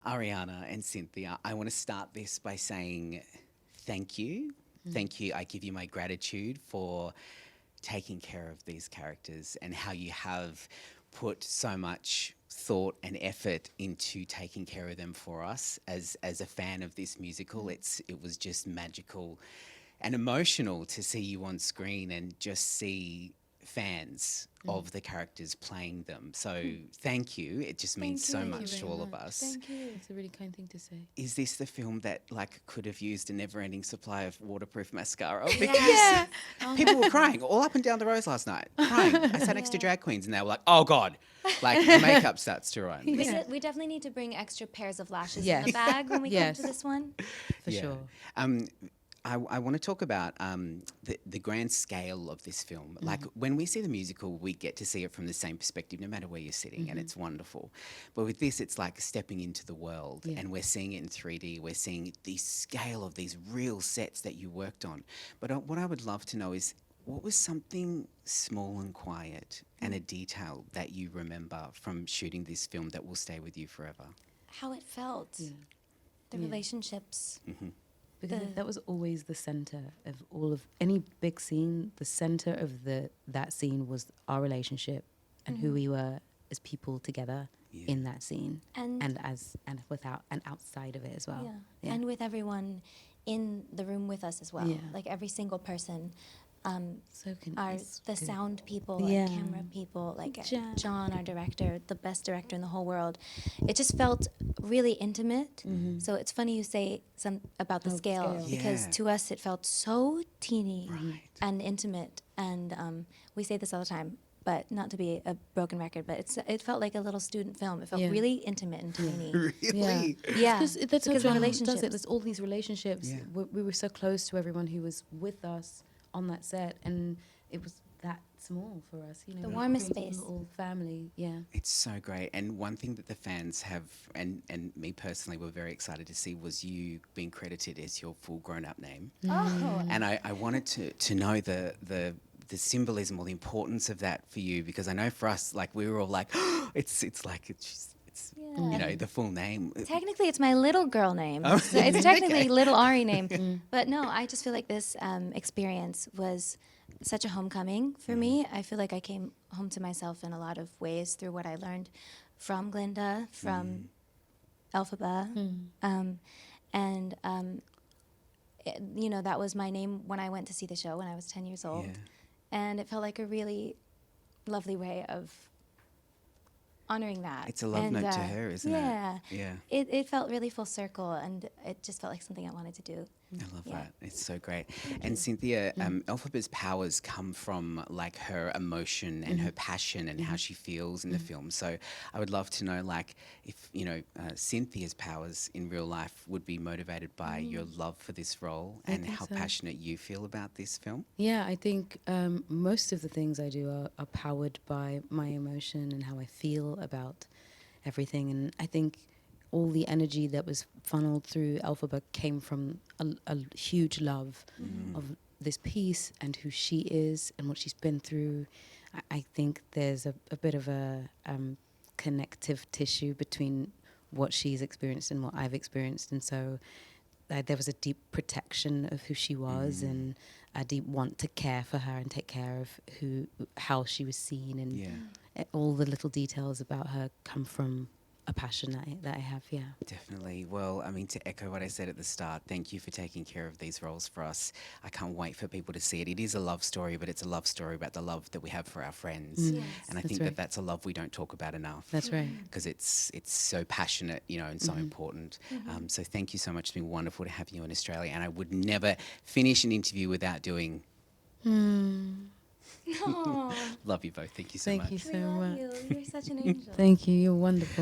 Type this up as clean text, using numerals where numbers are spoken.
Ariana and Cynthia, I want to start this by saying thank you. Thank you. I give you my gratitude for taking care of these characters and how you have put so much thought and effort into taking care of them for us. As a fan of this musical, it was just magical and emotional to see you on screen and just see fans of the characters playing them. So thank you. It just means so Thank you much to very all of much. us. Thank you. It's a really kind thing to say. Is this the film that like could have used a never-ending supply of waterproof mascara? Because Yeah. people were crying all up and down the rows last night, crying. I sat next to drag queens and they were like, "Oh God!" Like the makeup starts to run. We definitely need to bring extra pairs of lashes Yes. in the bag when we come Yes. to this one. For Yeah. sure. I want to talk about the grand scale of this film. Like when we see the musical, we get to see it from the same perspective, no matter where you're sitting, and it's wonderful. But with this, it's like stepping into the world, and we're seeing it in 3D. We're seeing the scale of these real sets that you worked on. But what I would love to know is, what was something small and quiet and a detail that you remember from shooting this film that will stay with you forever? How it felt, the Yeah. relationships. Because that was always the center of all of any big scene. The center of that scene was our relationship and who we were as people together in that scene, and outside of it as well. Yeah. And with everyone in the room with us as well. Yeah. Like every single person. So The good. sound people, Yeah. and camera people, like Jan. John, our director, the best director in the whole world. It just felt really intimate. So it's funny you say about the scale, because Yeah. to us it felt so teeny Right. and intimate. And we say this all the time, but not to be a broken record, but it felt like a little student film. It felt Yeah. really intimate and tiny. Really? Yeah, Because that's how because the John does relationships. it. There's all these relationships. Yeah. We were so close to everyone who was with us on that set, and it was that small for us. You know, The we warmest created a space. little family. Yeah. It's so great. And one thing that the fans have, and me personally, were very excited to see was you being credited as your full grown-up name. Oh, And I wanted to know the symbolism or the importance of that for you, because I know for us, like we were all like, it's you know, the full name. technically, it's my little girl name. Oh, So it's technically okay. little Ari name. But no, I just feel like this experience was such a homecoming for me. I feel like I came home to myself in a lot of ways through what I learned from Glinda, from Elphaba. You know, that was my name when I went to see the show when I was 10 years old. Yeah. And it felt like a really lovely way of honoring that. It's a love note to her, isn't it? Yeah. Yeah. It felt really full circle, and it just felt like something I wanted to do. I love Yeah. that. It's so great. And Cynthia, Elphaba's powers come from like her emotion and her passion and how she feels in the film. So I would love to know, like, if you know, Cynthia's powers in real life would be motivated by your love for this role and think how so. passionate you feel about this film. Yeah, I think most of the things I do are powered by my emotion and how I feel about everything. And I think all the energy that was funneled through Elphaba came from a huge love of this piece and who she is and what she's been through. I think there's a bit of a connective tissue between what she's experienced and what I've experienced. And so there was a deep protection of who she was and a deep want to care for her and take care of how she was seen. And all the little details about her come from a passion that I have, yeah. Definitely. Well, I mean, to echo what I said at the start, thank you for taking care of these roles for us. I can't wait for people to see it. It is a love story, but it's a love story about the love that we have for our friends. Yes. And I That's think right. that that's a love we don't talk about enough. That's right. Because it's so passionate, you know, and so important. So thank you so much. It's been wonderful to have you in Australia. And I would never finish an interview without doing. Aw, Love you both. Thank you so Thank much. you so we love much. you. You're such an angel. Thank you. You're wonderful.